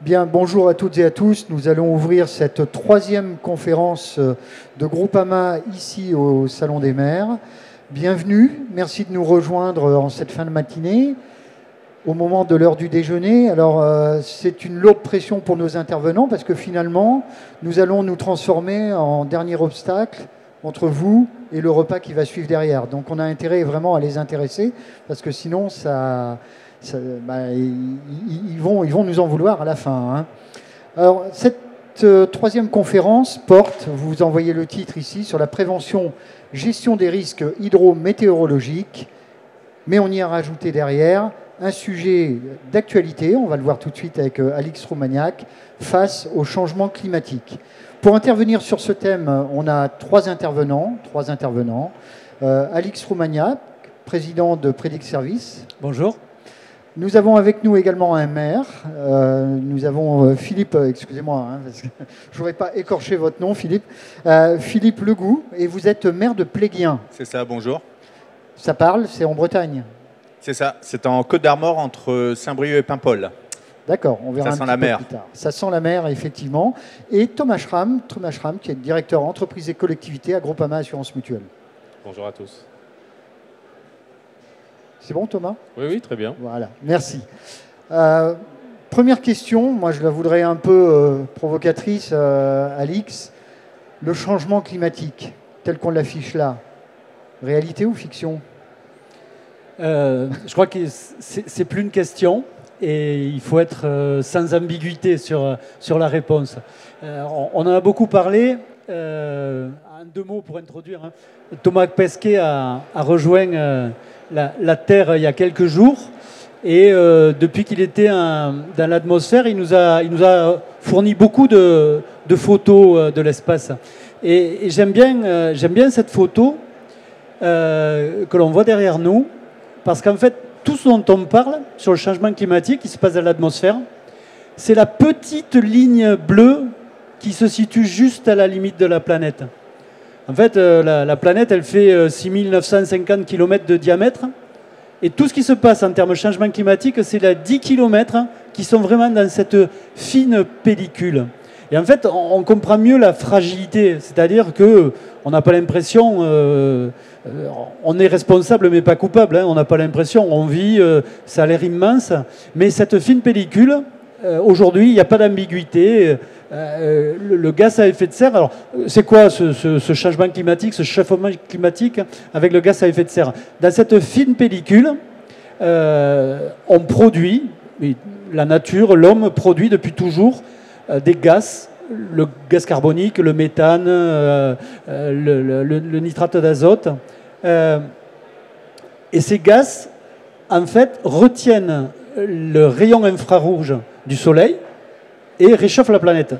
Bien, bonjour à toutes et à tous. Nous allons ouvrir cette troisième conférence de Groupama ici au Salon des Maires. Bienvenue, merci de nous rejoindre en cette fin de matinée, au moment de l'heure du déjeuner. Alors, c'est une lourde pression pour nos intervenants parce que finalement, nous allons nous transformer en dernier obstacle entre vous et le repas qui va suivre derrière. Donc, on a intérêt vraiment à les intéresser parce que sinon, ils vont nous en vouloir à la fin. Hein. Alors, cette troisième conférence porte, vous envoyez le titre ici, sur la prévention, gestion des risques hydrométéorologiques, mais on y a rajouté derrière un sujet d'actualité, on va le voir tout de suite avec Alix Roumaniac, face au changement climatique. Pour intervenir sur ce thème, on a trois intervenants. Alix Roumaniac, président de Predict Service. Bonjour. Nous avons avec nous également un maire. Nous avons Philippe, excusez-moi, parce que je ne voudrais pas écorcher votre nom, Philippe. Philippe Legout, et vous êtes maire de Pléguien. C'est ça, bonjour. Ça parle, c'est en Bretagne. C'est ça, c'est en Côte d'Armor entre Saint-Brieuc et Paimpol. D'accord, on verra ça sent la mer. Plus tard. Ça sent la mer, effectivement. Et Thomas Schramm, qui est directeur entreprise et collectivité à Groupama Assurance Mutuelle. Bonjour à tous. C'est bon, Thomas? Oui, très bien. Voilà, merci. Première question, moi je la voudrais un peu provocatrice, Alix. Le changement climatique, tel qu'on l'affiche là, réalité ou fiction? Je crois que c'est plus une question et il faut être sans ambiguïté sur la réponse. On en a beaucoup parlé. En deux mots pour introduire, hein. Thomas Pesquet a rejoint la Terre il y a quelques jours et depuis qu'il était dans l'atmosphère, il nous a fourni beaucoup de photos de l'espace. Et j'aime bien cette photo que l'on voit derrière nous, parce qu'en fait, tout ce dont on parle sur le changement climatique qui se passe dans l'atmosphère, c'est la petite ligne bleue qui se situe juste à la limite de la planète. En fait, la planète, elle fait 6950 km de diamètre. Et tout ce qui se passe en termes de changement climatique, c'est les 10 km qui sont vraiment dans cette fine pellicule. Et en fait, on comprend mieux la fragilité. C'est-à-dire qu'on n'a pas l'impression... on est responsable mais pas coupable. Hein. On n'a pas l'impression. On vit, ça a l'air immense. Mais cette fine pellicule, aujourd'hui, il n'y a pas d'ambiguïté. Le gaz à effet de serre, alors c'est quoi ce changement climatique, ce chauffement climatique avec le gaz à effet de serre? Dans cette fine pellicule, on produit, la nature, l'homme produit depuis toujours des gaz, le gaz carbonique, le méthane, le nitrate d'azote. Et ces gaz, en fait, retiennent le rayon infrarouge du Soleil et réchauffent la planète.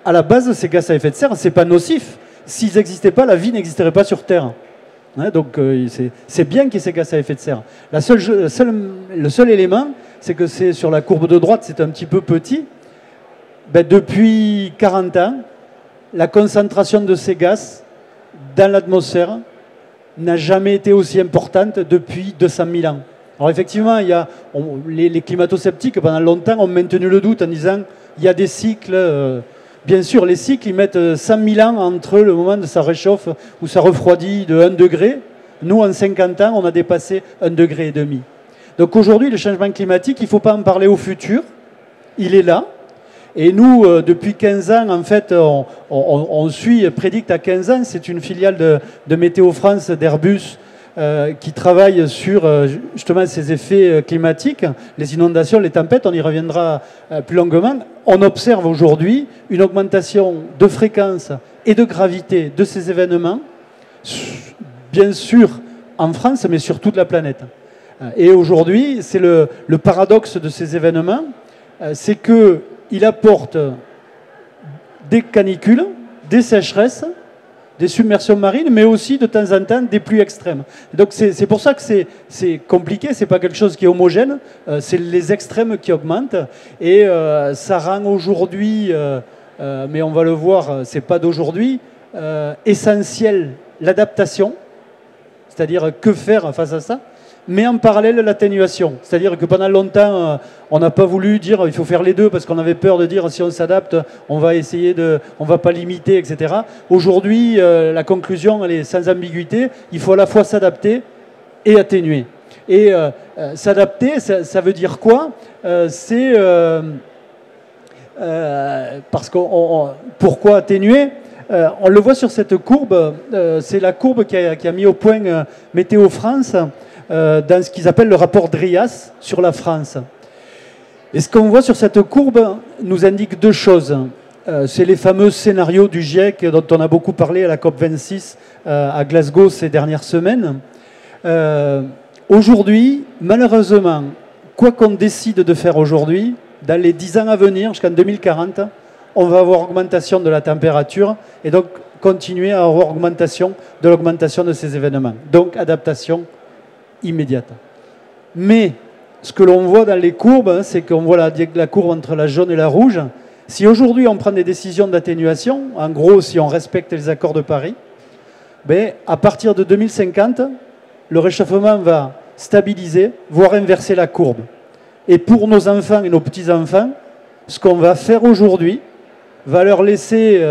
À la base, ces gaz à effet de serre, ce n'est pas nocif. S'ils n'existaient pas, la vie n'existerait pas sur Terre. Hein, donc c'est bien qu'il y ait ces gaz à effet de serre. Le seul élément, c'est que c'est sur la courbe de droite, c'est un petit peu petit. Ben, depuis 40 ans, la concentration de ces gaz dans l'atmosphère n'a jamais été aussi importante depuis 200 000 ans. Alors effectivement, les climato-sceptiques, pendant longtemps, ont maintenu le doute en disant il y a des cycles. Bien sûr, les cycles, ils mettent 100 000 ans entre le moment où ça réchauffe ou ça refroidit de 1 degré. Nous, en 50 ans, on a dépassé 1,5 degré. Donc aujourd'hui, le changement climatique, il ne faut pas en parler au futur. Il est là. Et nous, depuis 15 ans, en fait, on suit Predict à 15 ans. C'est une filiale de Météo France, d'Airbus, qui travaille sur justement ces effets climatiques, les inondations, les tempêtes, on y reviendra plus longuement. On observe aujourd'hui une augmentation de fréquence et de gravité de ces événements, bien sûr en France, mais sur toute la planète. Et aujourd'hui, c'est le paradoxe de ces événements, c'est qu'ils apportent des canicules, des sécheresses, des submersions marines, mais aussi de temps en temps des pluies extrêmes. Donc c'est pour ça que c'est compliqué, c'est pas quelque chose qui est homogène, c'est les extrêmes qui augmentent, et ça rend aujourd'hui, mais on va le voir, c'est pas d'aujourd'hui, essentiel l'adaptation, c'est-à-dire que faire face à ça, mais en parallèle l'atténuation. C'est-à-dire que pendant longtemps, on n'a pas voulu dire il faut faire les deux parce qu'on avait peur de dire si on s'adapte, on va pas limiter, etc. Aujourd'hui, la conclusion elle est sans ambiguïté. Il faut à la fois s'adapter et atténuer. Et s'adapter, ça veut dire quoi? C'est parce pourquoi atténuer? On le voit sur cette courbe, c'est la courbe qui a mis au point Météo France dans ce qu'ils appellent le rapport Drias sur la France. Et ce qu'on voit sur cette courbe nous indique deux choses. C'est les fameux scénarios du GIEC dont on a beaucoup parlé à la COP26 à Glasgow ces dernières semaines. Aujourd'hui, malheureusement, quoi qu'on décide de faire aujourd'hui, dans les 10 ans à venir, jusqu'en 2040, on va avoir augmentation de la température et donc continuer à avoir augmentation de ces événements. Donc adaptation immédiate. Mais ce que l'on voit dans les courbes, c'est qu'on voit la courbe entre la jaune et la rouge. Si aujourd'hui on prend des décisions d'atténuation, en gros si on respecte les accords de Paris, ben, à partir de 2050, le réchauffement va stabiliser, voire inverser la courbe. Et pour nos enfants et nos petits-enfants, ce qu'on va faire aujourd'hui va leur laisser,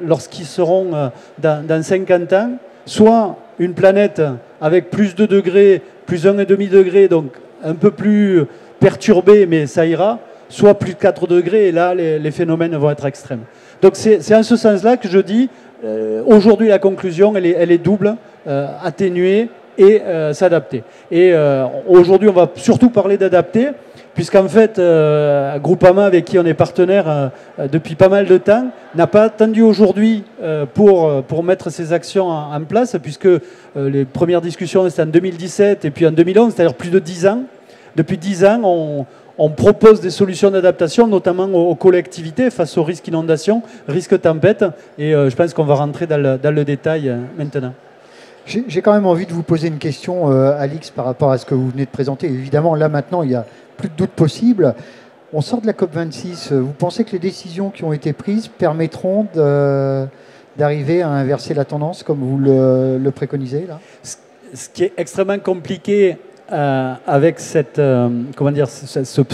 lorsqu'ils seront dans 50 ans, soit une planète avec plus de degrés, plus 1,5 degré, donc un peu plus perturbée, mais ça ira, soit plus de 4 degrés, et là, les phénomènes vont être extrêmes. Donc c'est en ce sens-là que je dis, aujourd'hui, la conclusion, elle est double, atténuer et s'adapter. Et aujourd'hui, on va surtout parler d'adapter, puisqu'en fait, Groupama, avec qui on est partenaire depuis pas mal de temps, n'a pas attendu aujourd'hui pour mettre ces actions en place, puisque les premières discussions, c'était en 2017 et puis en 2011, c'est-à-dire plus de 10 ans. Depuis 10 ans, on propose des solutions d'adaptation, notamment aux collectivités face aux risques inondation, risques tempête, et je pense qu'on va rentrer dans le détail maintenant. J'ai quand même envie de vous poser une question, Alix, par rapport à ce que vous venez de présenter. Évidemment, là maintenant, il n'y a plus de doute possible. On sort de la COP26. Vous pensez que les décisions qui ont été prises permettront d'arriver à inverser la tendance comme vous le préconisez là? Ce qui est extrêmement compliqué avec ce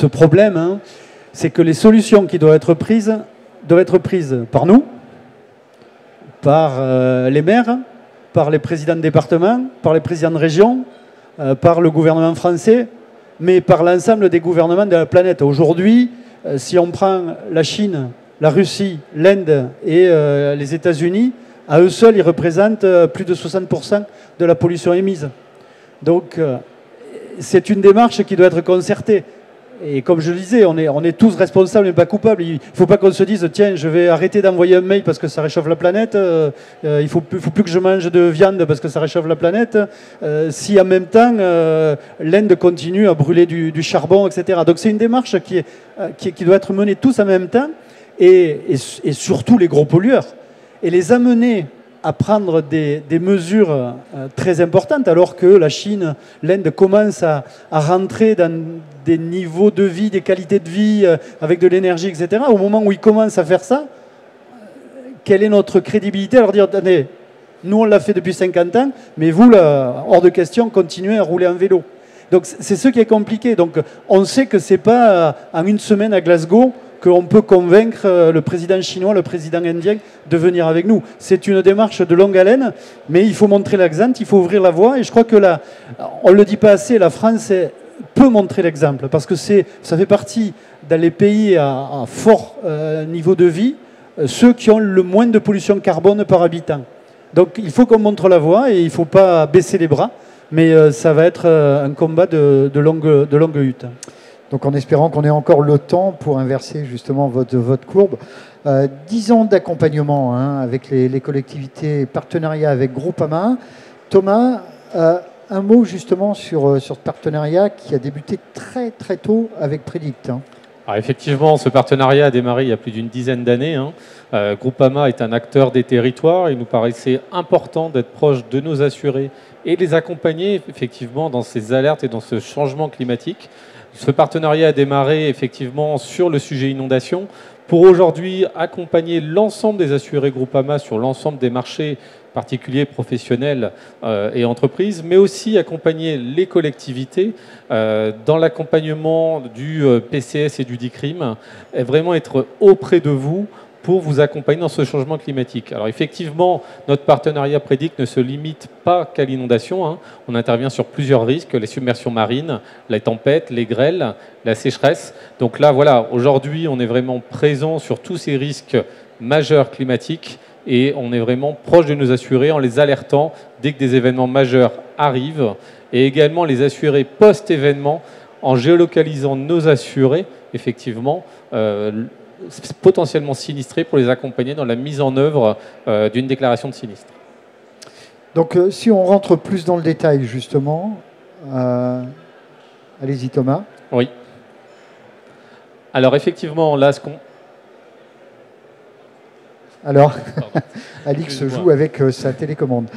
problème, hein, c'est que les solutions qui doivent être prises par nous, par les maires, par les présidents de département, par les présidents de région, par le gouvernement français, mais par l'ensemble des gouvernements de la planète. Aujourd'hui, si on prend la Chine, la Russie, l'Inde et les États-Unis, à eux seuls, ils représentent plus de 60% de la pollution émise. Donc, c'est une démarche qui doit être concertée. Et comme je le disais, on est tous responsables mais pas coupables. Il ne faut pas qu'on se dise tiens, je vais arrêter d'envoyer un mail parce que ça réchauffe la planète. Il ne faut plus que je mange de viande parce que ça réchauffe la planète. Si en même temps, l'Inde continue à brûler du charbon, etc. Donc c'est une démarche qui doit être menée tous en même temps et surtout les gros pollueurs. Et les amener à prendre des mesures très importantes alors que la Chine, l'Inde commence à rentrer dans des niveaux de vie, des qualités de vie avec de l'énergie, etc. Au moment où ils commencent à faire ça, quelle est notre crédibilité à leur dire attendez, nous on l'a fait depuis 50 ans, mais vous, là, hors de question, continuez à rouler en vélo. Donc c'est ce qui est compliqué. Donc on sait que c'est pas en une semaine à Glasgow qu'on peut convaincre le président chinois, le président indien de venir avec nous. C'est une démarche de longue haleine, mais il faut montrer l'exemple, il faut ouvrir la voie. Et je crois que là, on ne le dit pas assez, la France peut montrer l'exemple, parce que ça fait partie, dans les pays à fort niveau de vie, ceux qui ont le moins de pollution carbone par habitant. Donc il faut qu'on montre la voie et il ne faut pas baisser les bras, mais ça va être un combat de longue lutte. Donc en espérant qu'on ait encore le temps pour inverser justement votre courbe. 10 ans d'accompagnement avec les collectivités, partenariat avec Groupama. Thomas, un mot justement sur ce partenariat qui a débuté très très tôt avec Predict. Alors effectivement, ce partenariat a démarré il y a plus d'une dizaine d'années. Groupama est un acteur des territoires. Il nous paraissait important d'être proche de nos assurés et les accompagner effectivement dans ces alertes et dans ce changement climatique. Ce partenariat a démarré effectivement sur le sujet inondation pour aujourd'hui accompagner l'ensemble des assurés Groupama sur l'ensemble des marchés particuliers, professionnels et entreprises, mais aussi accompagner les collectivités dans l'accompagnement du PCS et du DICRIM, et vraiment être auprès de vous pour vous accompagner dans ce changement climatique. Alors effectivement, notre partenariat Prédic ne se limite pas qu'à l'inondation, hein. On intervient sur plusieurs risques, les submersions marines, les tempêtes, les grêles, la sécheresse. Donc là, voilà, aujourd'hui, on est vraiment présent sur tous ces risques majeurs climatiques et on est vraiment proche de nos assurés en les alertant dès que des événements majeurs arrivent et également les assurés post-événement en géolocalisant nos assurés, effectivement, potentiellement sinistrés pour les accompagner dans la mise en œuvre d'une déclaration de sinistre. Donc si on rentre plus dans le détail justement, allez-y Thomas. Oui. Alors effectivement, là, ce qu'on... Alors, Alix joue avec sa télécommande.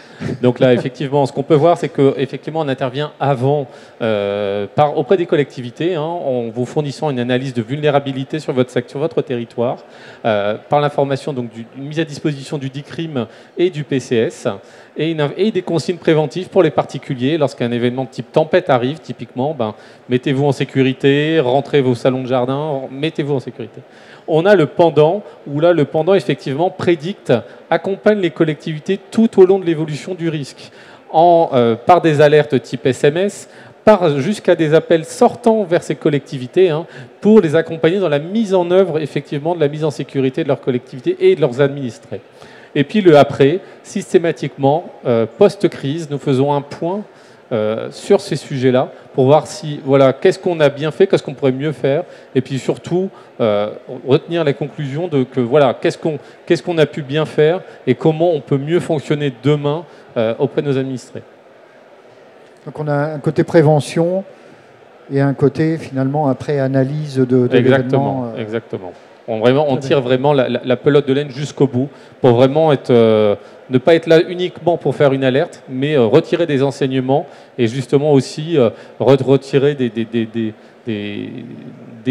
Donc là, effectivement, ce qu'on peut voir, c'est qu'effectivement, on intervient avant auprès des collectivités, hein, en vous fournissant une analyse de vulnérabilité sur votre territoire, par l'information donc d'une mise à disposition du DICRIM et du PCS, et des consignes préventives pour les particuliers. Lorsqu'un événement de type tempête arrive, typiquement, mettez-vous en sécurité, rentrez vos salons de jardin, mettez-vous en sécurité. On a le pendant, où là, le pendant, effectivement, Prédic accompagne les collectivités tout au long de l'évolution du risque, par des alertes type SMS, jusqu'à des appels sortant vers ces collectivités, hein, pour les accompagner dans la mise en œuvre, effectivement, de la mise en sécurité de leurs collectivités et de leurs administrés. Et puis le après, systématiquement, post-crise, nous faisons un point sur ces sujets-là pour voir si, voilà, qu'est-ce qu'on a bien fait, qu'est-ce qu'on pourrait mieux faire, et puis surtout retenir la conclusion de que voilà, qu'est-ce qu'on a pu bien faire et comment on peut mieux fonctionner demain auprès de nos administrés. Donc on a un côté prévention et un côté finalement après analyse de l'événement. Exactement. On tire vraiment la pelote de laine jusqu'au bout pour vraiment ne pas être là uniquement pour faire une alerte, mais retirer des enseignements et justement aussi retirer des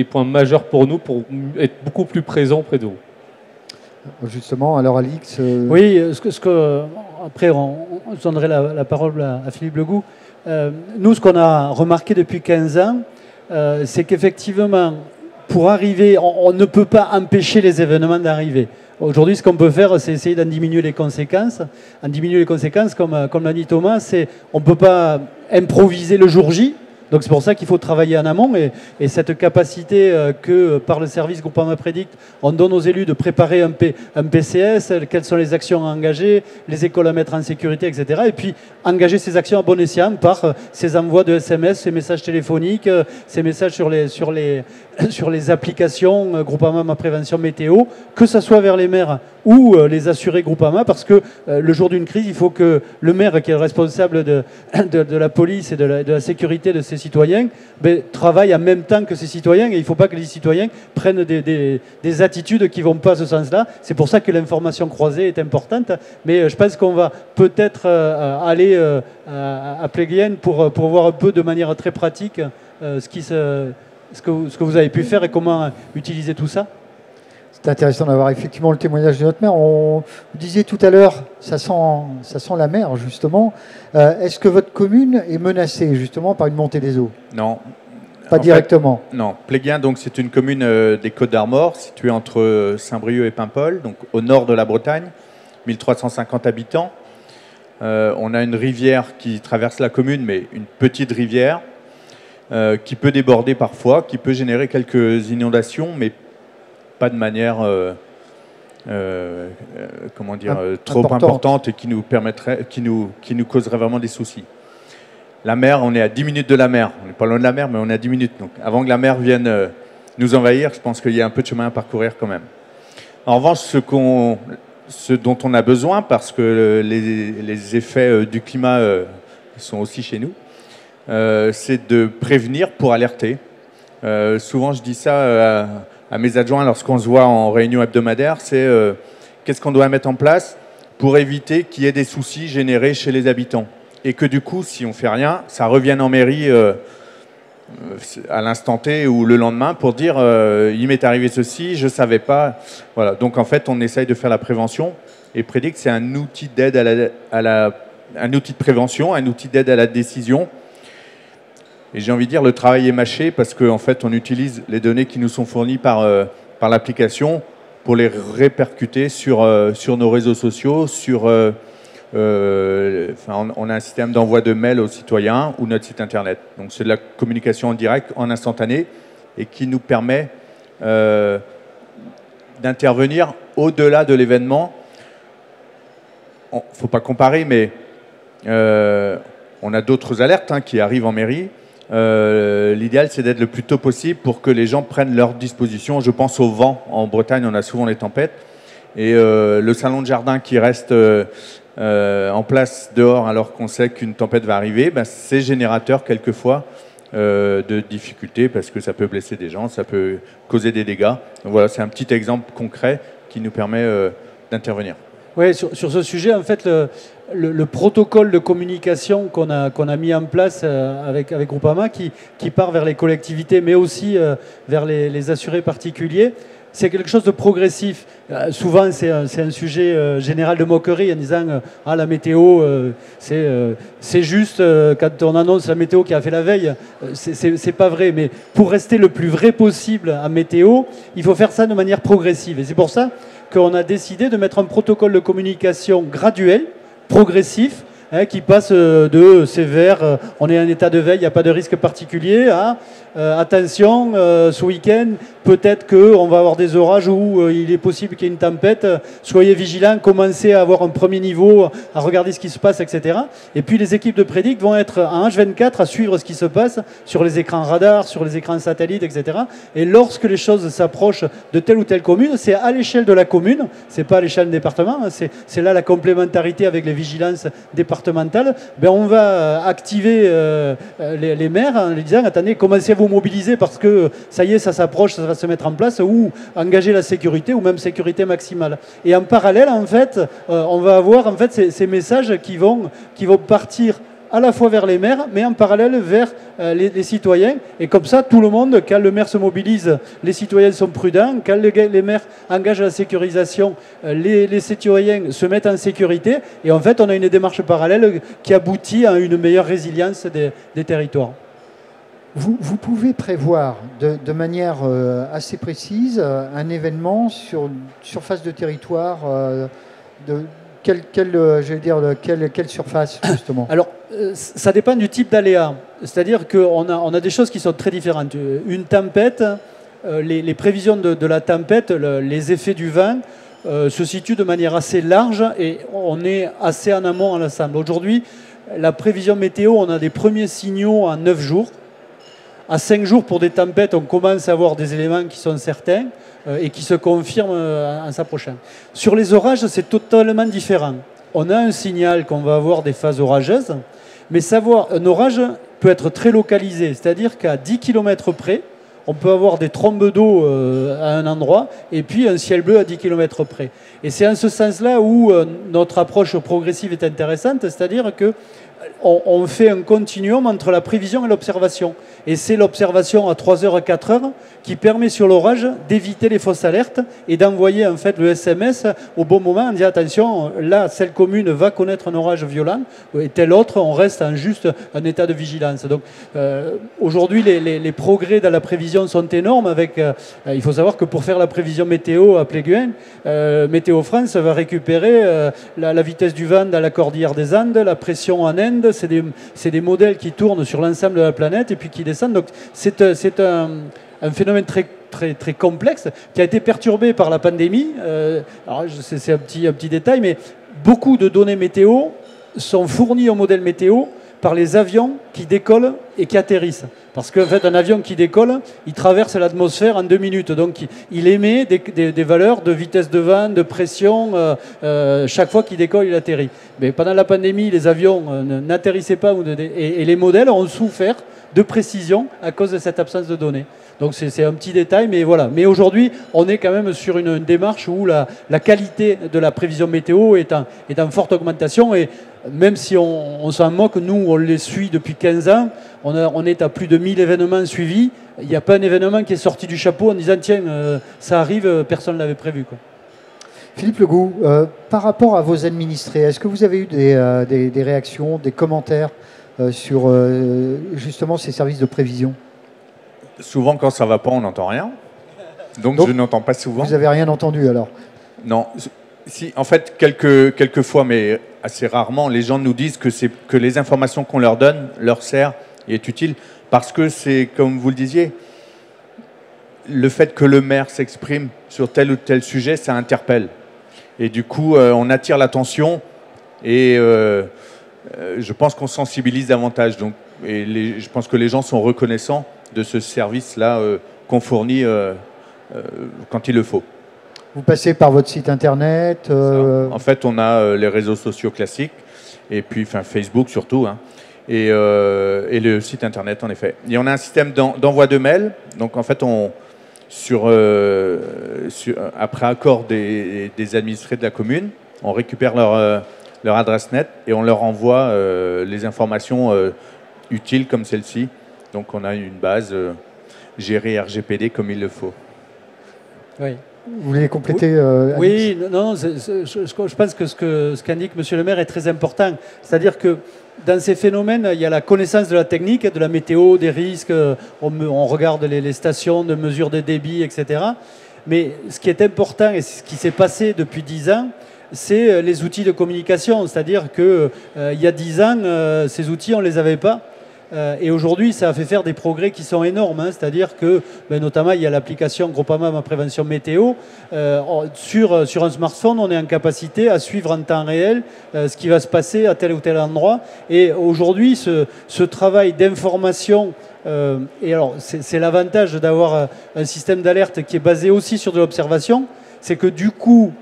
points majeurs pour nous pour être beaucoup plus présents auprès de vous. Justement, alors Alix... Oui, après je donnerai la parole à Philippe Legout. Nous, ce qu'on a remarqué depuis 15 ans, c'est qu'effectivement, pour arriver, on ne peut pas empêcher les événements d'arriver. Aujourd'hui, ce qu'on peut faire, c'est essayer d'en diminuer les conséquences. En diminuer les conséquences, comme l'a dit Thomas, on ne peut pas improviser le jour J. Donc c'est pour ça qu'il faut travailler en amont et cette capacité que par le service Groupama Prédic, on donne aux élus de préparer un PCS, quelles sont les actions à engager, les écoles à mettre en sécurité, etc. Et puis engager ces actions à bon escient par ces envois de SMS, ces messages téléphoniques, ces messages sur les applications Groupama Ma Prévention Météo, que ce soit vers les maires ou les assurés Groupama, parce que le jour d'une crise, il faut que le maire, qui est le responsable de la police et de la sécurité de ses citoyens, travaille en même temps que ses citoyens, et il ne faut pas que les citoyens prennent des attitudes qui ne vont pas à ce sens-là. C'est pour ça que l'information croisée est importante, mais je pense qu'on va peut-être aller à Pléguienne pour voir un peu de manière très pratique ce que vous avez pu faire et comment utiliser tout ça. C'est intéressant d'avoir effectivement le témoignage de notre maire. Vous disiez tout à l'heure, ça sent la mer justement. Est-ce que votre commune est menacée justement par une montée des eaux? Non. Pas directement. Non. Pléguien, donc c'est une commune des Côtes d'Armor, située entre Saint-Brieuc et Paimpol, donc au nord de la Bretagne, 1350 habitants. On a une rivière qui traverse la commune, mais une petite rivière qui peut déborder parfois, qui peut générer quelques inondations, mais pas de manière trop importante et qui nous causerait vraiment des soucis. La mer, on est à 10 minutes de la mer. On n'est pas loin de la mer, mais on est à 10 minutes. Donc, avant que la mer vienne nous envahir, je pense qu'il y a un peu de chemin à parcourir quand même. En revanche, ce dont on a besoin, parce que les effets du climat sont aussi chez nous, c'est de prévenir pour alerter. Souvent, je dis ça à mes adjoints lorsqu'on se voit en réunion hebdomadaire, c'est qu'est-ce qu'on doit mettre en place pour éviter qu'il y ait des soucis générés chez les habitants. Et que du coup, si on ne fait rien, ça revienne en mairie à l'instant T ou le lendemain pour dire il m'est arrivé ceci, je ne savais pas. Voilà. Donc en fait, on essaye de faire la prévention et Predict, c'est un outil d'aide un outil de prévention, un outil d'aide à la décision. Et j'ai envie de dire, le travail est mâché parce qu'en fait, on utilise les données qui nous sont fournies par l'application pour les répercuter sur nos réseaux sociaux, on a un système d'envoi de mails aux citoyens ou notre site internet. Donc c'est de la communication en direct, en instantané, et qui nous permet d'intervenir au-delà de l'événement. Il ne faut pas comparer, mais on a d'autres alertes qui arrivent en mairie. L'idéal, c'est d'être le plus tôt possible pour que les gens prennent leurs dispositions. Je pense au vent. En Bretagne, on a souvent les tempêtes. Et le salon de jardin qui reste en place dehors alors qu'on sait qu'une tempête va arriver, c'est générateur quelquefois de difficultés parce que ça peut blesser des gens, ça peut causer des dégâts. Donc voilà, c'est un petit exemple concret qui nous permet d'intervenir. Oui, sur ce sujet, en fait, le protocole de communication qu'on a mis en place avec Groupama, qui part vers les collectivités, mais aussi vers les assurés particuliers, c'est quelque chose de progressif. Souvent, c'est un sujet général de moquerie en disant la météo, c'est juste quand on annonce la météo qui a fait la veille. C'est pas vrai. Mais pour rester le plus vrai possible en météo, il faut faire ça de manière progressive. Et c'est pour ça qu'on a décidé de mettre un protocole de communication graduel, progressif, qui passe de sévère, on est en état de veille, il n'y a pas de risque particulier, à attention, ce week-end, peut-être qu'on va avoir des orages où il est possible qu'il y ait une tempête, soyez vigilants, commencez à avoir un premier niveau, à regarder ce qui se passe, etc. Et puis les équipes de Predict vont être en H24 à suivre ce qui se passe sur les écrans radars, sur les écrans satellites, etc. Et lorsque les choses s'approchent de telle ou telle commune, c'est à l'échelle de la commune, c'est pas à l'échelle du département, c'est là la complémentarité avec les vigilances départementales. On va activer les maires en leur disant attendez, commencez à vous mobiliser parce que ça y est, ça s'approche, ça va se mettre en place, ou engager la sécurité ou même sécurité maximale. Et en parallèle, en fait, on va avoir en fait ces messages qui vont partir à la fois vers les maires, mais en parallèle vers les citoyens. Et comme ça, tout le monde, quand le maire se mobilise, les citoyens sont prudents. Quand les maires engagent la sécurisation, les citoyens se mettent en sécurité. Et en fait, on a une démarche parallèle qui aboutit à une meilleure résilience des territoires. Vous pouvez prévoir de manière assez précise un événement sur une surface de territoire quelle surface, justement? Alors, ça dépend du type d'aléa. C'est-à-dire qu'on a des choses qui sont très différentes. Une tempête, les prévisions de la tempête, les effets du vent se situent de manière assez large et on est assez en amont en l'ensemble. Aujourd'hui, la prévision météo, on a des premiers signaux en 9 jours. À 5 jours, pour des tempêtes, on commence à avoir des éléments qui sont certains et qui se confirment en s'approchant. Sur les orages, c'est totalement différent. On a un signal qu'on va avoir des phases orageuses, mais un orage peut être très localisé, c'est-à-dire qu'à 10 km près, on peut avoir des trombes d'eau à un endroit et puis un ciel bleu à 10 km près. Et c'est en ce sens-là où notre approche progressive est intéressante, c'est-à-dire que on fait un continuum entre la prévision et l'observation. Et c'est l'observation à 3h, 4h qui permet sur l'orage d'éviter les fausses alertes et d'envoyer en fait le SMS au bon moment en disant attention, là, cette commune va connaître un orage violent et telle autre, on reste en juste un état de vigilance. Donc aujourd'hui, les progrès dans la prévision sont énormes. Il faut savoir que pour faire la prévision météo à Pléguin, Météo France va récupérer la vitesse du vent dans la cordillère des Andes, la pression en Inde. C'est des modèles qui tournent sur l'ensemble de la planète et puis qui descendent. Donc c'est un phénomène très, très, très complexe qui a été perturbé par la pandémie. Alors c'est un petit détail, mais beaucoup de données météo sont fournies au modèle météo par les avions qui décollent et qui atterrissent. Parce qu'en fait, un avion qui décolle, il traverse l'atmosphère en 2 minutes. Donc, il émet des valeurs de vitesse de vent, de pression, chaque fois qu'il décolle, il atterrit. Mais pendant la pandémie, les avions n'atterrissaient pas et les modèles ont souffert de précision à cause de cette absence de données. Donc c'est un petit détail, mais voilà. Mais aujourd'hui, on est quand même sur une démarche où la qualité de la prévision météo est en forte augmentation. Et même si on s'en moque, nous, on les suit depuis 15 ans, on est à plus de 1000 événements suivis. Il n'y a pas un événement qui est sorti du chapeau en disant tiens, ça arrive, personne ne l'avait prévu, quoi. Philippe Legout, par rapport à vos administrés, est-ce que vous avez eu des réactions, des commentaires sur justement ces services de prévision? Souvent, quand ça ne va pas, on n'entend rien. Donc je n'entends pas souvent. Vous n'avez rien entendu alors? Non. Si, en fait, quelques fois, mais assez rarement, les gens nous disent que les informations qu'on leur donne leur sert et est utile parce que c'est, comme vous le disiez, le fait que le maire s'exprime sur tel ou tel sujet, ça interpelle. Et du coup, on attire l'attention et je pense qu'on sensibilise davantage. Donc, je pense que les gens sont reconnaissants de ce service-là qu'on fournit quand il le faut. Vous passez par votre site internet En fait, on a les réseaux sociaux classiques, et puis Facebook surtout, hein, et le site internet en effet. Et on a un système d'envoi de mails. Donc en fait, après accord des administrés de la commune, on récupère leur adresse net et on leur envoie les informations utiles comme celle-ci. Donc on a une base gérée RGPD comme il le faut. Oui. Vous voulez compléter Oui, non, je pense que ce qu'indique M. le maire est très important. C'est-à-dire que dans ces phénomènes, il y a la connaissance de la technique, de la météo, des risques, on regarde les stations de mesure des débits, etc. Mais ce qui est important et ce qui s'est passé depuis 10 ans, c'est les outils de communication. C'est-à-dire qu'il y a 10 ans, ces outils, on ne les avait pas. Et aujourd'hui, ça a fait faire des progrès qui sont énormes. Hein. C'est-à-dire que, notamment, il y a l'application Groupama Ma Prévention Météo. Sur un smartphone, on est en capacité à suivre en temps réel ce qui va se passer à tel ou tel endroit. Et aujourd'hui, ce travail d'information, et alors c'est l'avantage d'avoir un système d'alerte qui est basé aussi sur de l'observation, c'est que du coup,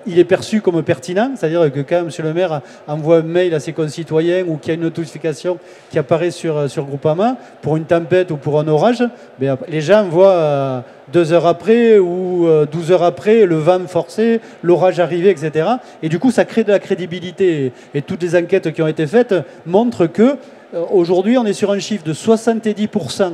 il est perçu comme pertinent, c'est-à-dire que quand M. le maire envoie un mail à ses concitoyens ou qu'il y a une notification qui apparaît sur Groupama pour une tempête ou pour un orage, les gens voient 2 heures après ou 12 heures après le vent forcé, l'orage arrivé, etc. Et du coup, ça crée de la crédibilité. Et toutes les enquêtes qui ont été faites montrent que aujourd'hui, on est sur un chiffre de 70%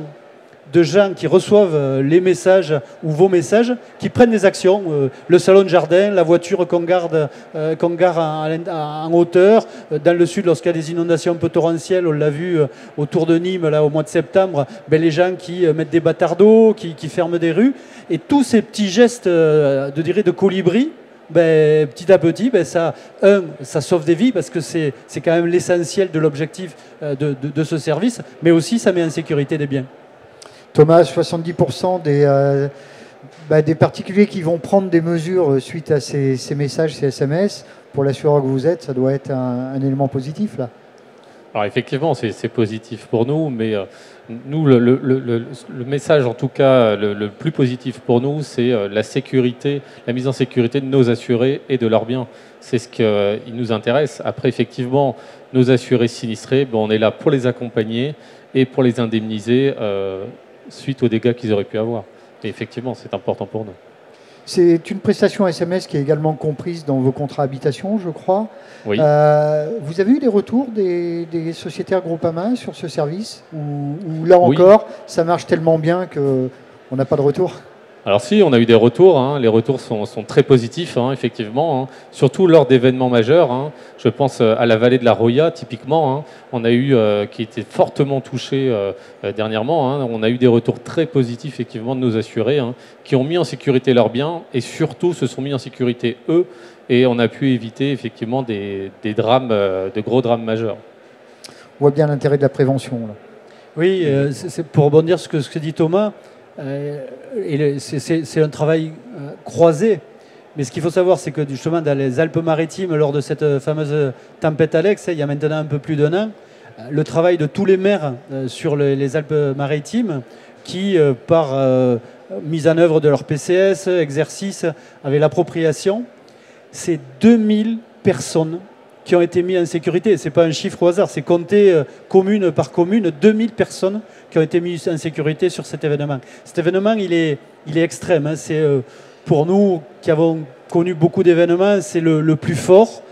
de gens qui reçoivent les messages ou vos messages, qui prennent des actions. Le salon de jardin, la voiture qu'on gare en hauteur. Dans le sud, lorsqu'il y a des inondations un peu torrentielles, on l'a vu autour de Nîmes là, au mois de septembre, les gens qui mettent des bâtards d'eau, qui ferment des rues. Et tous ces petits gestes de colibri, petit à petit, ça sauve des vies parce que c'est quand même l'essentiel de l'objectif de ce service, mais aussi ça met en sécurité des biens. Thomas, 70% des particuliers qui vont prendre des mesures suite à ces messages, ces SMS, pour l'assureur que vous êtes, ça doit être un élément positif là. Alors effectivement, c'est positif pour nous, mais nous, le message en tout cas le plus positif pour nous, c'est la sécurité, la mise en sécurité de nos assurés et de leurs biens. C'est ce qui nous intéresse. Après, effectivement, nos assurés sinistrés, on est là pour les accompagner et pour les indemniser suite aux dégâts qu'ils auraient pu avoir. Et effectivement, c'est important pour nous. C'est une prestation SMS qui est également comprise dans vos contrats habitation, je crois. Oui. Vous avez eu des retours des sociétaires Groupama sur ce service ou là encore, ça marche tellement bien qu'on n'a pas de retour? Alors si, on a eu des retours. Hein. Les retours sont très positifs, hein, effectivement. Hein. Surtout lors d'événements majeurs. Hein. Je pense à la vallée de la Roya, typiquement. Hein. On a eu, qui était fortement touché dernièrement. Hein. On a eu des retours très positifs, effectivement, de nos assurés, hein, qui ont mis en sécurité leurs biens et surtout se sont mis en sécurité eux. Et on a pu éviter, effectivement, des drames, de gros drames majeurs. On voit bien l'intérêt de la prévention, là. Oui, c'est pour rebondir sur ce que dit Thomas. C'est un travail croisé, mais ce qu'il faut savoir, c'est que justement dans les Alpes-Maritimes, lors de cette fameuse tempête Alex, il y a maintenant un peu plus d'un an, le travail de tous les maires sur les Alpes-Maritimes qui, par mise en œuvre de leur PCS, exercice, avaient l'appropriation, c'est 2000 personnes qui ont été mis en sécurité. Ce n'est pas un chiffre au hasard, c'est compté commune par commune, 2000 personnes qui ont été mises en sécurité sur cet événement. Cet événement, il est extrême. Hein. C'est, pour nous qui avons connu beaucoup d'événements, c'est le plus fort.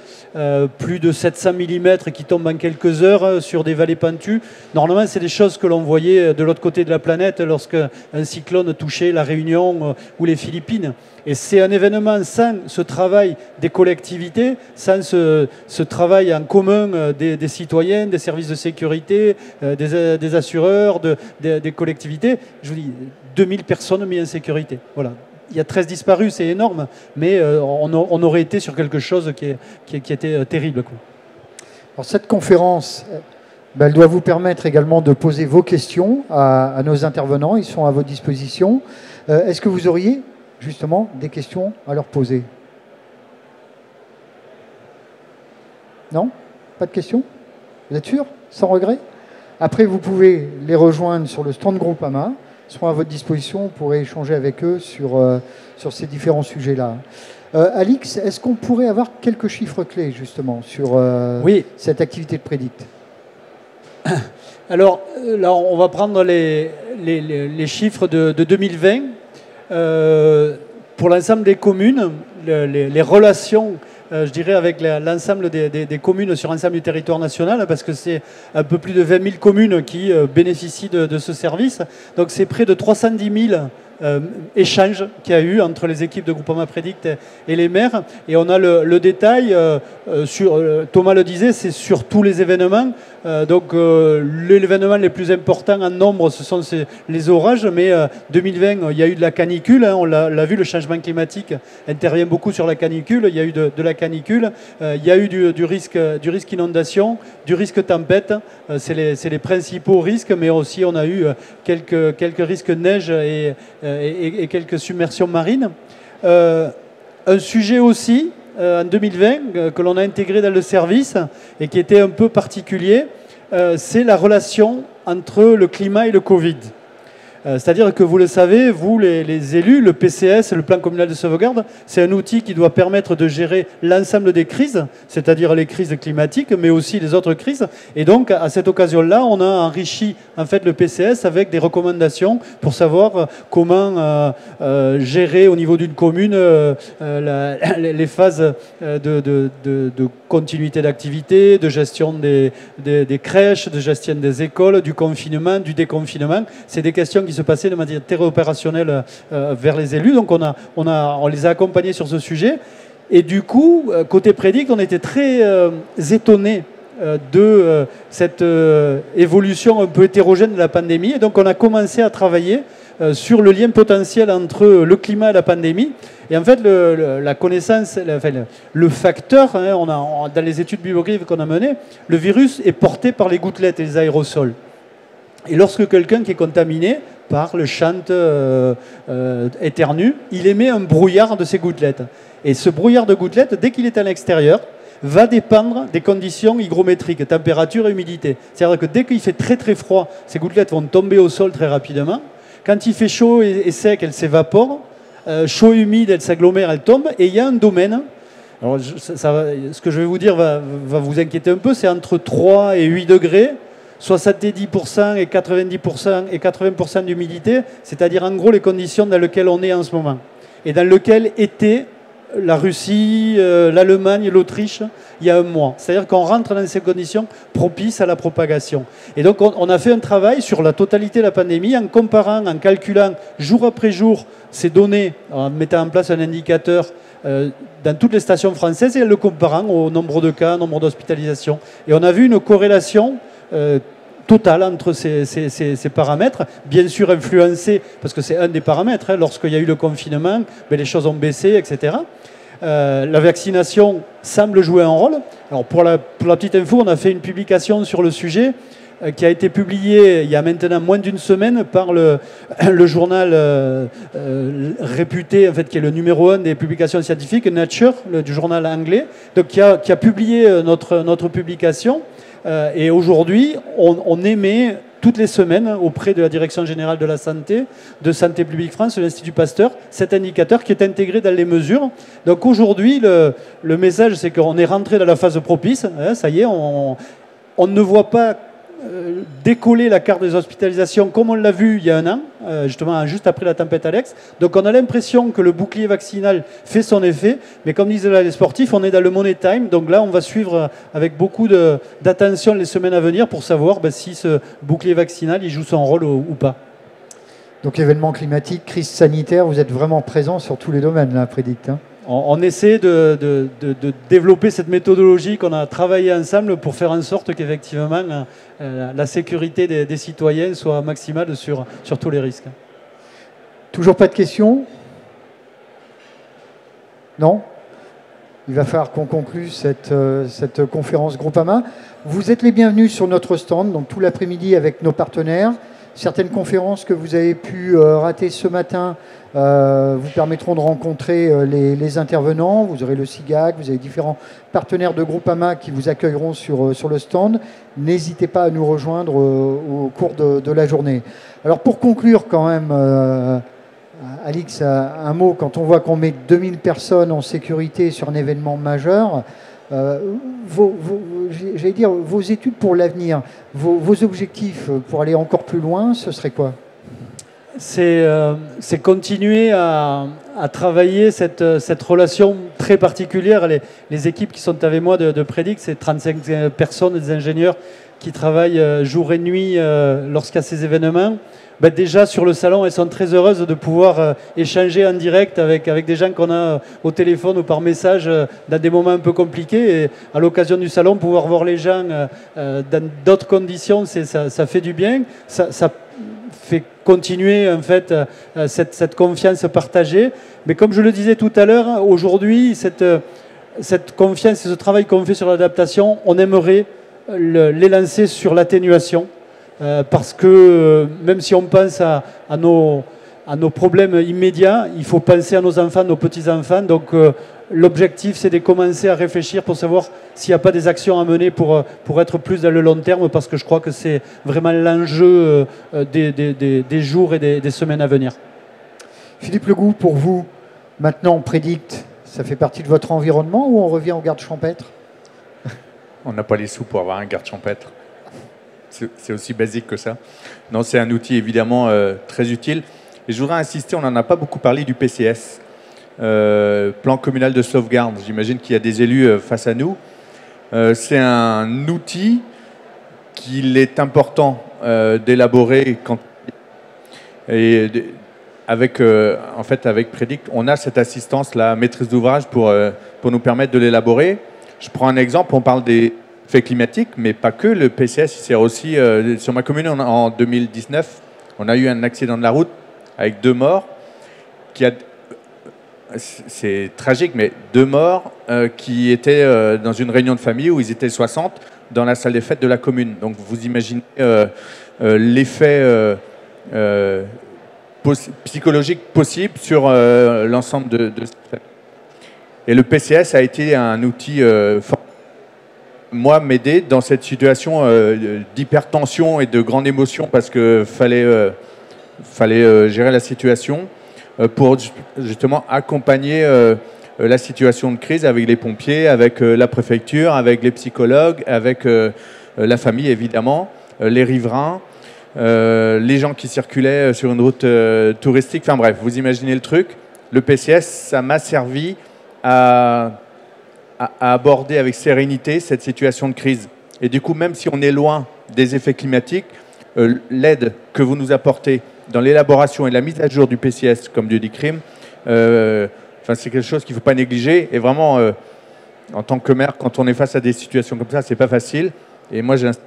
Plus de 700 mm qui tombent en quelques heures sur des vallées pentues. Normalement, c'est des choses que l'on voyait de l'autre côté de la planète lorsqu'un cyclone touchait la Réunion ou les Philippines. Et c'est un événement sans ce travail des collectivités, sans ce travail en commun des citoyens, des services de sécurité, des assureurs, des collectivités. Je vous dis, 2000 personnes mises en sécurité. Voilà. Il y a 13 disparus, c'est énorme, mais on aurait été sur quelque chose qui était terrible, quoi. Alors cette conférence, elle doit vous permettre également de poser vos questions à nos intervenants. Ils sont à votre disposition. Est-ce que vous auriez justement des questions à leur poser? Non? Pas de questions? Vous êtes sûr? Sans regret? Après, vous pouvez les rejoindre sur le stand Groupama. Seront à votre disposition pour échanger avec eux sur ces différents sujets-là. Alix, est-ce qu'on pourrait avoir quelques chiffres clés justement sur cette activité de Predict? Alors là, on va prendre les chiffres de 2020. Pour l'ensemble des communes, les relations, je dirais, avec l'ensemble des communes sur l'ensemble du territoire national, parce que c'est un peu plus de 20 000 communes qui bénéficient de ce service. Donc c'est près de 310 000 échanges qu'il y a eu entre les équipes de Groupama Predict et les maires. Et on a le détail, Thomas le disait, c'est sur tous les événements. Donc l'événement les plus importants en nombre, ce sont les orages. Mais 2020, il y a eu de la canicule. Hein, on l'a vu, le changement climatique intervient beaucoup sur la canicule. Il y a eu de la canicule. Il y a eu du risque inondation, du risque tempête. C'est les principaux risques. Mais aussi, on a eu quelques risques neige et quelques submersions marines. Un sujet aussi, en 2020, que l'on a intégré dans le service et qui était un peu particulier, c'est la relation entre le climat et le Covid. C'est-à-dire que vous le savez, vous les élus, le PCS, le plan communal de sauvegarde, c'est un outil qui doit permettre de gérer l'ensemble des crises, c'est-à-dire les crises climatiques, mais aussi les autres crises. Et donc, à cette occasion-là, on a enrichi en fait le PCS avec des recommandations pour savoir comment gérer au niveau d'une commune les phases de continuité d'activité, de gestion des crèches, de gestion des écoles, du confinement, du déconfinement. C'est des questions qui se passaient de manière très opérationnelle vers les élus. Donc on les a accompagnés sur ce sujet. Et du coup, côté Predict, on était très étonnés de cette évolution un peu hétérogène de la pandémie. Et donc on a commencé à travailler sur le lien potentiel entre le climat et la pandémie. Et en fait, la connaissance, le facteur, hein, dans les études bibliographiques qu'on a menées, le virus est porté par les gouttelettes et les aérosols. Et lorsque quelqu'un qui est contaminé parle, chante, éternue, il émet un brouillard de ces gouttelettes. Et ce brouillard de gouttelettes, dès qu'il est à l'extérieur, va dépendre des conditions hygrométriques, température et humidité. C'est-à-dire que dès qu'il fait très très froid, ces gouttelettes vont tomber au sol très rapidement. Quand il fait chaud et sec, elles s'évaporent. Chaud et humide, elles s'agglomèrent, elles tombent. Et il y a un domaine, alors ce que je vais vous dire va vous inquiéter un peu, c'est entre 3 et 8 degrés, 70% et 90% et 80% d'humidité, c'est-à-dire en gros les conditions dans lesquelles on est en ce moment. Et dans lesquelles étaient la Russie, l'Allemagne, l'Autriche, il y a un mois. C'est-à-dire qu'on rentre dans ces conditions propices à la propagation. Et donc on a fait un travail sur la totalité de la pandémie en comparant, en calculant jour après jour ces données, en mettant en place un indicateur dans toutes les stations françaises et en le comparant au nombre de cas, nombre d'hospitalisations. Et on a vu une corrélation totale entre ces paramètres, bien sûr influencés, parce que c'est un des paramètres, hein, lorsqu'il y a eu le confinement, ben, les choses ont baissé, etc. La vaccination semble jouer un rôle. Alors pour la petite info, on a fait une publication sur le sujet qui a été publiée il y a maintenant moins d'une semaine par le journal réputé, en fait, qui est le numéro 1 des publications scientifiques, Nature, du journal anglais, donc qui a publié notre publication. Et aujourd'hui, on émet toutes les semaines auprès de la Direction générale de la santé, de Santé publique France, de l'Institut Pasteur, cet indicateur qui est intégré dans les mesures. Donc aujourd'hui, le message, c'est qu'on est rentré dans la phase propice. Hein, ça y est, on ne voit pas décoller la carte des hospitalisations comme on l'a vu il y a un an, justement juste après la tempête Alex. Donc on a l'impression que le bouclier vaccinal fait son effet, mais comme disaient là les sportifs, on est dans le money time. Donc là, on va suivre avec beaucoup d'attention les semaines à venir pour savoir si ce bouclier vaccinal il joue son rôle ou pas. Donc événement climatique, crise sanitaire, vous êtes vraiment présent sur tous les domaines là, Prédict. Hein. On essaie de développer cette méthodologie qu'on a travaillé ensemble pour faire en sorte qu'effectivement la sécurité des citoyens soit maximale sur tous les risques. Toujours pas de questions? Non? Il va falloir qu'on conclue cette conférence Groupama. Vous êtes les bienvenus sur notre stand, donc tout l'après-midi avec nos partenaires. Certaines conférences que vous avez pu rater ce matin vous permettront de rencontrer les intervenants. Vous aurez le SIGAC, vous avez différents partenaires de Groupama qui vous accueilleront sur le stand. N'hésitez pas à nous rejoindre au cours de la journée. Alors pour conclure quand même, Alix, un mot, quand on voit qu'on met 2000 personnes en sécurité sur un événement majeur, j'allais dire, vos études pour l'avenir, vos objectifs pour aller encore plus loin, ce serait quoi? C'est continuer à travailler cette relation très particulière. Les équipes qui sont avec moi de Prédict, c'est 35 personnes, des ingénieurs qui travaillent jour et nuit lorsqu'il y a ces événements. Déjà sur le salon, elles sont très heureuses de pouvoir échanger en direct avec des gens qu'on a au téléphone ou par message dans des moments un peu compliqués. Et à l'occasion du salon, pouvoir voir les gens dans d'autres conditions, ça fait du bien. Ça fait continuer en fait cette confiance partagée. Mais comme je le disais tout à l'heure, aujourd'hui, cette confiance et ce travail qu'on fait sur l'adaptation, on aimerait les lancer sur l'atténuation. Parce que même si on pense à nos problèmes immédiats, il faut penser à nos enfants, nos petits-enfants. Donc l'objectif, c'est de commencer à réfléchir pour savoir s'il n'y a pas des actions à mener pour être plus dans le long terme, parce que je crois que c'est vraiment l'enjeu des jours et des semaines à venir. Philippe Legout, pour vous, maintenant on Prédict, ça fait partie de votre environnement ou on revient au garde champêtre? On n'a pas les sous pour avoir un garde champêtre. C'est aussi basique que ça. Non, c'est un outil évidemment très utile. Et je voudrais insister, on n'en a pas beaucoup parlé du PCS, plan communal de sauvegarde. J'imagine qu'il y a des élus face à nous. C'est un outil qu'il est important d'élaborer avec Prédict, on a cette assistance, la maîtrise d'ouvrage pour nous permettre de l'élaborer. Je prends un exemple, on parle des faits climatiques, mais pas que. Le PCS sert aussi, sur ma commune en 2019, on a eu un accident de la route avec 2 morts. C'est tragique, mais 2 morts qui étaient dans une réunion de famille où ils étaient 60 dans la salle des fêtes de la commune. Donc vous imaginez l'effet psychologique possible sur l'ensemble de cette fête. Et le PCS a été un outil fort. Moi, m'aider dans cette situation d'hypertension et de grande émotion parce qu'il fallait gérer la situation pour justement accompagner la situation de crise avec les pompiers, avec la préfecture, avec les psychologues, avec la famille évidemment, les riverains, les gens qui circulaient sur une route touristique. Enfin bref, vous imaginez le truc. Le PCS, ça m'a servi à aborder avec sérénité cette situation de crise. Et du coup, même si on est loin des effets climatiques, l'aide que vous nous apportez dans l'élaboration et la mise à jour du PCS, comme Dieu dit crime, c'est quelque chose qu'il ne faut pas négliger. Et vraiment, en tant que maire, quand on est face à des situations comme ça, c'est pas facile. Et moi, j'insiste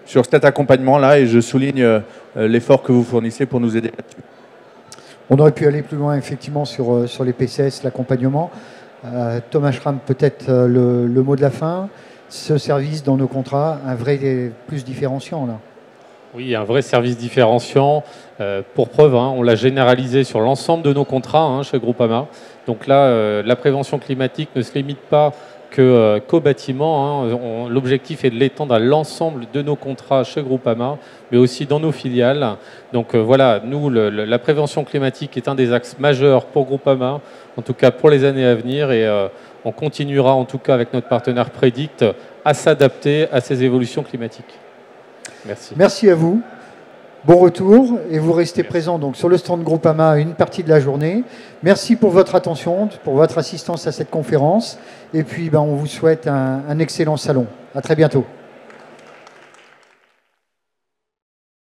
sur cet accompagnement-là et je souligne l'effort que vous fournissez pour nous aider là-dessus. On aurait pu aller plus loin, effectivement, sur les PCS, l'accompagnement. Thomas Schramm, peut-être le mot de la fin. Ce service dans nos contrats, un vrai plus différenciant là. Oui, il y a un vrai service différenciant. Pour preuve, on l'a généralisé sur l'ensemble de nos contrats chez Groupama. Donc là, la prévention climatique ne se limite pas qu'au bâtiment. L'objectif est de l'étendre à l'ensemble de nos contrats chez Groupama, mais aussi dans nos filiales. Donc voilà, nous, la prévention climatique est un des axes majeurs pour Groupama, en tout cas pour les années à venir. Et on continuera, en tout cas avec notre partenaire Predict, à s'adapter à ces évolutions climatiques. Merci. Merci à vous. Bon retour et vous restez présent donc sur le stand Groupama une partie de la journée. Merci pour votre attention, pour votre assistance à cette conférence et puis on vous souhaite un excellent salon. À très bientôt.